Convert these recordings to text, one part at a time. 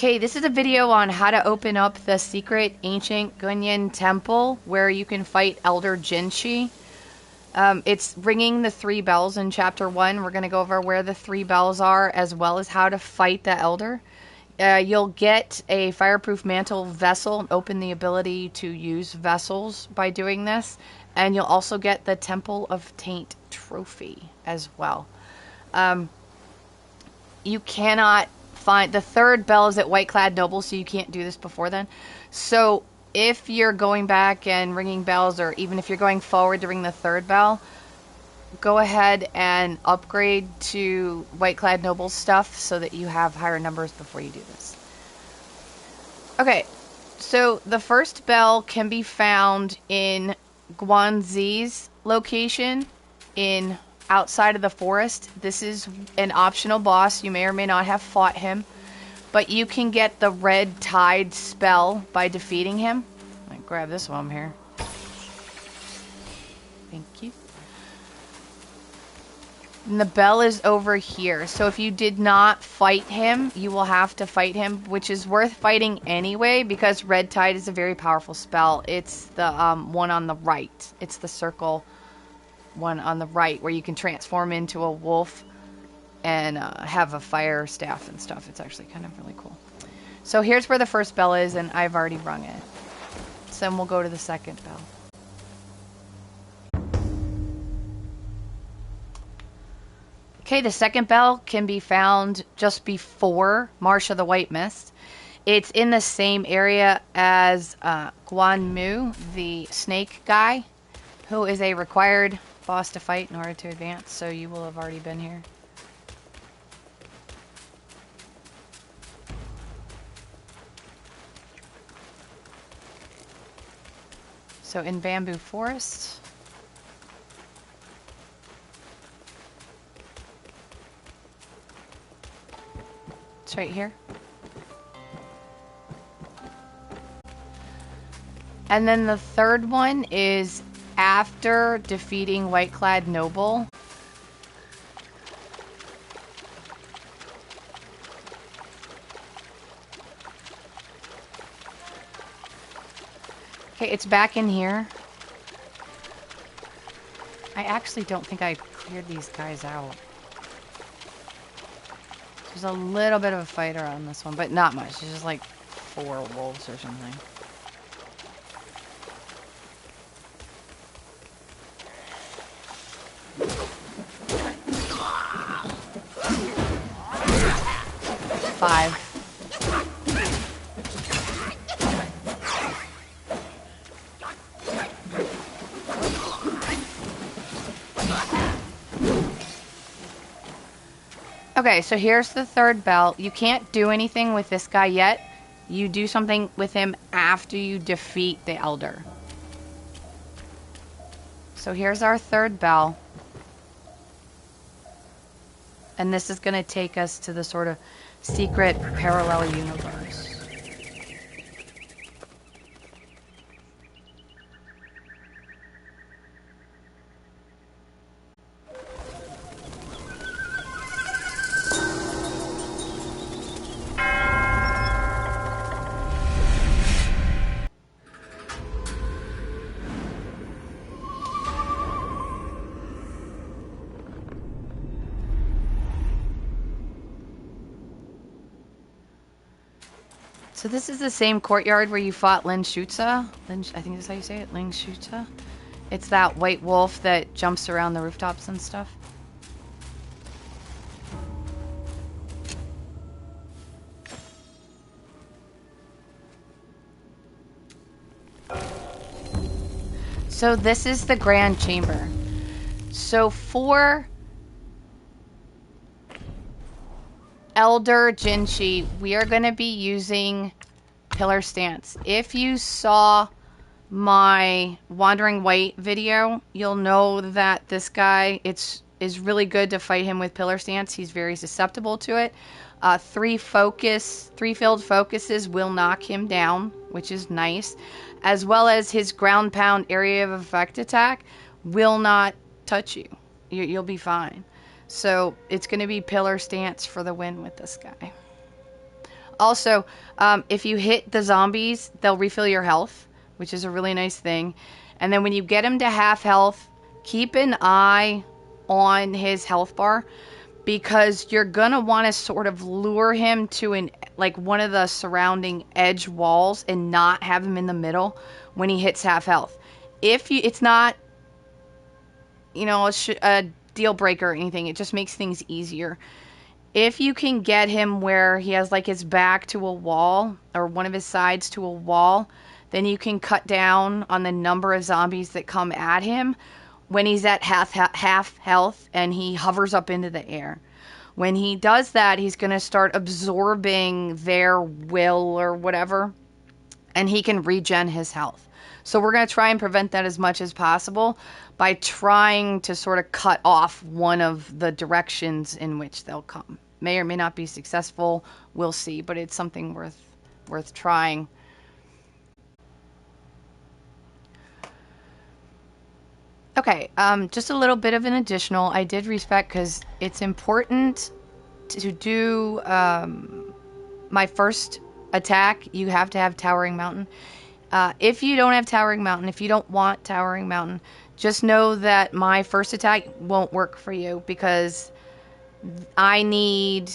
Okay, this is a video on how to open up the secret ancient Guanyin temple where you can fight Elder Jinchi. It's ringing the 3 bells in chapter 1. We're going to go over where the 3 bells are as well as how to fight the Elder. You'll get a Fireproof Mantle vessel and open the ability to use vessels by doing this. And you'll also get the Temple of Taint trophy as well. You cannot find the 3rd bell is at Whiteclad Noble, so you can't do this before then. So if you're going back and ringing bells, or even if you're going forward to ring the 3rd bell, go ahead and upgrade to Whiteclad Noble stuff so that you have higher numbers before you do this. Okay, so the 1st bell can be found in Guangzi's location in outside of the forest. This is an optional boss. You may or may not have fought him, but you can get the Red Tide spell by defeating him. I grab this while I'm here. Thank you. And the bell is over here. So if you did not fight him, you will have to fight him, which is worth fighting anyway because Red Tide is a very powerful spell. It's the one on the right. It's the circle one on the right where you can transform into a wolf and have a fire staff and stuff. It's actually kind of really cool. So here's where the 1st bell is, and I've already rung it. So then we'll go to the 2nd bell. Okay, the 2nd bell can be found just before Marsh of the White Mast. It's in the same area as Guangmou, the snake guy, who is a required boss to fight in order to advance, so you will have already been here. So in Bamboo Forest. It's right here. And then the 3rd one is after defeating Whiteclad Noble. Okay, it's back in here. I actually don't think I cleared these guys out. There's a little bit of a fighter on this one, but not much. It's just like 4 wolves or something. Five. Okay, so here's the 3rd bell. You can't do anything with this guy yet. You do something with him after you defeat the Elder. So here's our 3rd bell. And this is going to take us to the sort of secret parallel universe. So this is the same courtyard where you fought Lin Shutza. I think that's how you say it, Lin Shutza. It's that white wolf that jumps around the rooftops and stuff. So this is the Grand Chamber. So for Elder Jinchi, we are going to be using Pillar Stance. If you saw my Wandering White video, you'll know that this guy, is really good to fight him with Pillar Stance. He's very susceptible to it. 3 filled focuses will knock him down, which is nice. As well as his ground pound area of effect attack will not touch you. You'll be fine. So it's going to be Pillar Stance for the win with this guy. also, if you hit the zombies, they'll refill your health, which is a really nice thing. And then when you get him to half health, keep an eye on his health bar, because you're gonna want to sort of lure him to one of the surrounding edge walls and not have him in the middle when he hits half health. It's not, a deal breaker or anything. It just makes things easier. If you can get him where he has like his back to a wall or one of his sides to a wall, then you can cut down on the number of zombies that come at him when he's at half health and he hovers up into the air. When he does that, he's going to start absorbing their will or whatever, and he can regen his health. So we're going to try and prevent that as much as possible by trying to sort of cut off one of the directions in which they'll come. May or may not be successful, we'll see, but it's something worth trying. Okay, just a little bit of an additional. I did respec because it's important to do my first attack. You have to have Towering Mountain. If you don't have Towering Mountain, if you don't want Towering Mountain, just know that my first attack won't work for you because I need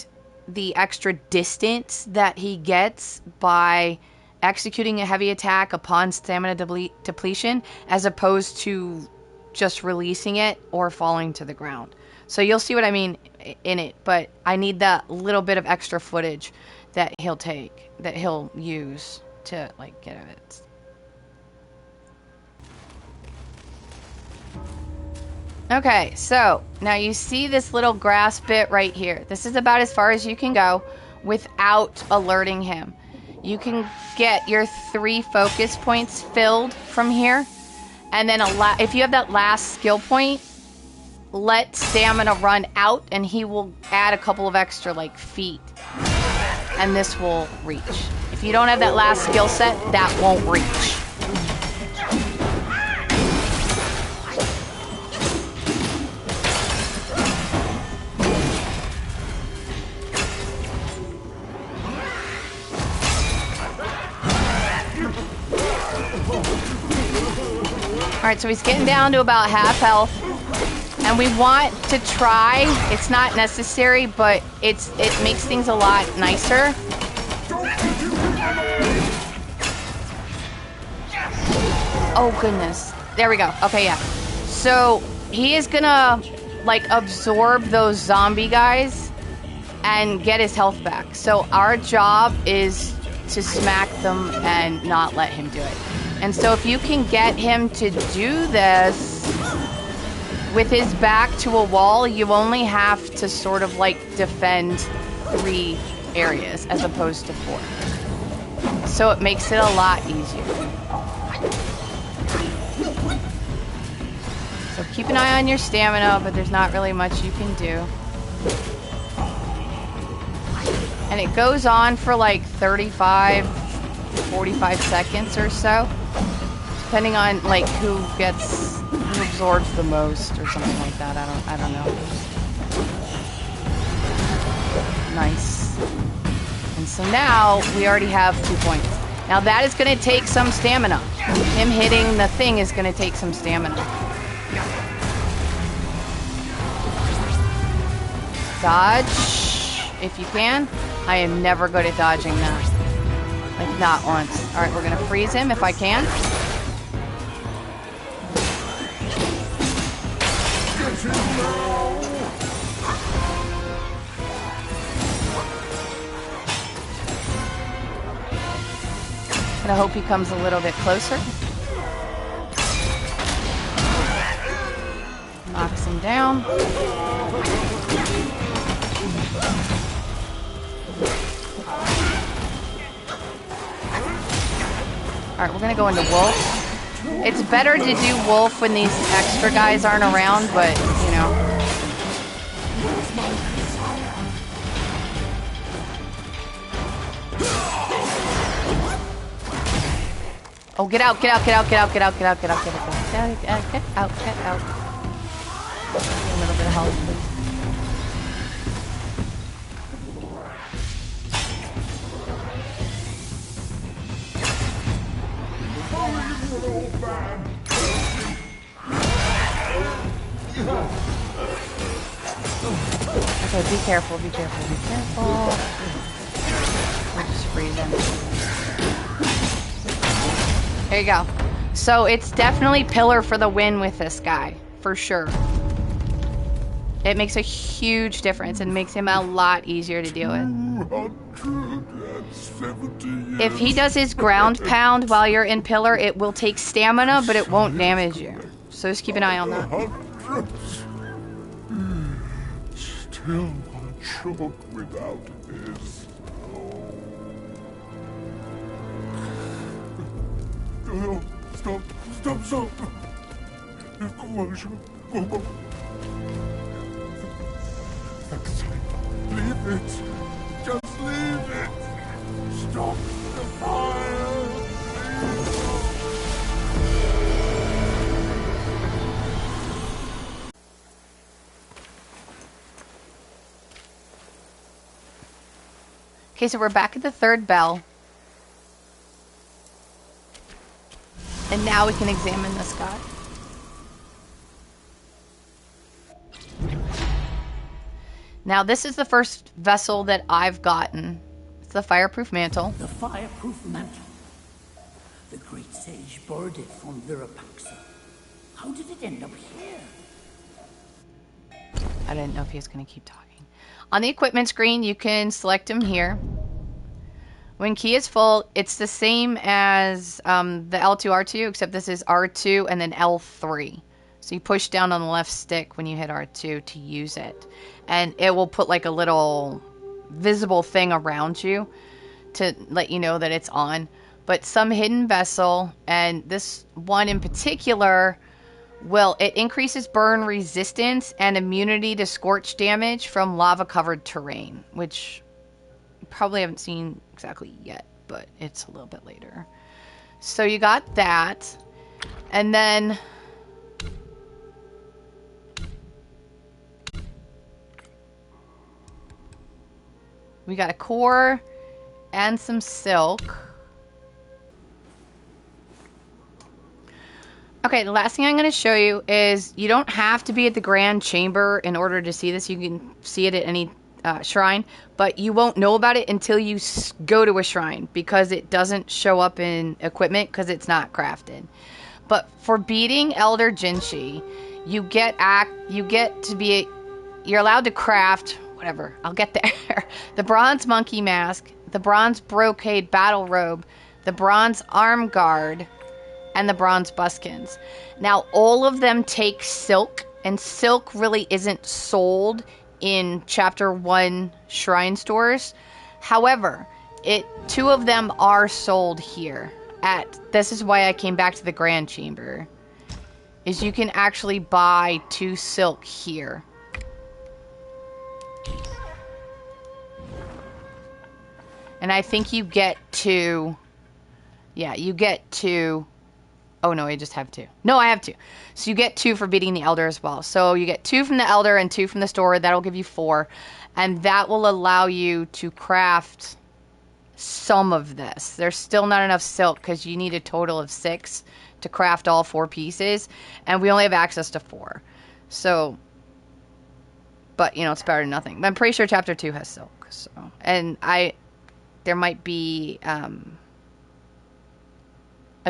the extra distance that he gets by executing a heavy attack upon stamina depletion as opposed to just releasing it or falling to the ground. So you'll see what I mean in it, but I need that little bit of extra footage that he'll use to like get it. Okay, so now you see this little grass bit right here. This is about as far as you can go without alerting him. You can get your 3 focus points filled from here, and then if you have that last skill point, let stamina run out and he will add a couple of extra like feet, and this will reach. If you don't have that last skill set, that won't reach. Alright, so he's getting down to about half health. And we want to try, it's not necessary, but it makes things a lot nicer. Oh goodness. There we go. Okay, yeah. So he is gonna like absorb those zombie guys and get his health back. So our job is to smack them and not let him do it. And so if you can get him to do this with his back to a wall, you only have to sort of like defend 3 areas as opposed to 4. So it makes it a lot easier. So keep an eye on your stamina, but there's not really much you can do. And it goes on for like 35, 45 seconds or so, depending on like who absorbs the most or something like that. I don't know. Nice. And so now we already have 2 points. Now that is going to take some stamina. Him hitting the thing is going to take some stamina. Dodge if you can. I am never good at dodging that. Like, not once. Alright, we're gonna freeze him if I can. And I hope he comes a little bit closer. Knocks him down. Alright, we're gonna go into Wolf. It's better to do Wolf when these extra guys aren't around, but, you know. Oh, get out, get out, get out, get out, get out, get out, get out, get out, get out, get out, get out. A little bit of health, please. Okay, be careful, be careful, be careful. We're just freezing. There you go. So it's definitely pillar for the win with this guy, for sure. It makes a huge difference and makes him a lot easier to deal with. If he does his ground pound while you're in pillar, it will take stamina, but it won't damage you. So just keep an eye on that. Still one choke without this. No, stop. Guangzhi. Leave it. Just leave it. Stop the fire. Okay, so we're back at the third bell. And now we can examine this guy. Now, this is the first vessel that I've gotten. It's the Fireproof Mantle. The Fireproof Mantle. The great sage borrowed it from Virapaxa. How did it end up here? I didn't know if he was going to keep talking. On the equipment screen, you can select him here. When key is full, it's the same as the L2, R2, except this is R2 and then L3. So you push down on the left stick when you hit R2 to use it. And it will put like a little visible thing around you to let you know that it's on. But some hidden vessel, and this one in particular, it increases burn resistance and immunity to scorch damage from lava-covered terrain, which you probably haven't seen exactly yet, but it's a little bit later. So you got that. And then we got a core and some silk. Okay, the last thing I'm going to show you is you don't have to be at the Grand Chamber in order to see this. You can see it at any shrine, but you won't know about it until you go to a shrine because it doesn't show up in equipment because it's not crafted. But for beating Elder Jinchi, you're allowed to craft whatever. I'll get there. The bronze monkey mask, the bronze brocade battle robe, the bronze arm guard, and the bronze buskins. Now, all of them take silk, and silk really isn't sold in Chapter 1 shrine stores. However, two of them are sold here. This is why I came back to the Grand Chamber, is you can actually buy 2 silk here. And I think you get 2. Yeah, you get 2. Oh, no, I just have 2. No, I have 2. So you get 2 for beating the Elder as well. So you get 2 from the Elder and 2 from the store. That'll give you 4. And that will allow you to craft some of this. There's still not enough silk because you need a total of 6 to craft all 4 pieces. And we only have access to 4. So, but, it's better than nothing. I'm pretty sure Chapter 2 has silk. So, and there might be a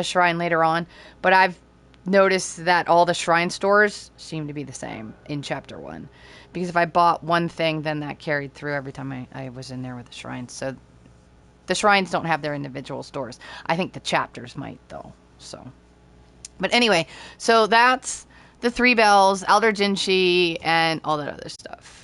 shrine later on, but I've noticed that all the shrine stores seem to be the same in Chapter 1, because if I bought one thing, then that carried through every time I was in there with the shrines. So the shrines don't have their individual stores. I think the chapters might though. So, but anyway, so that's the 3 bells, Elder Jinchi, and all that other stuff.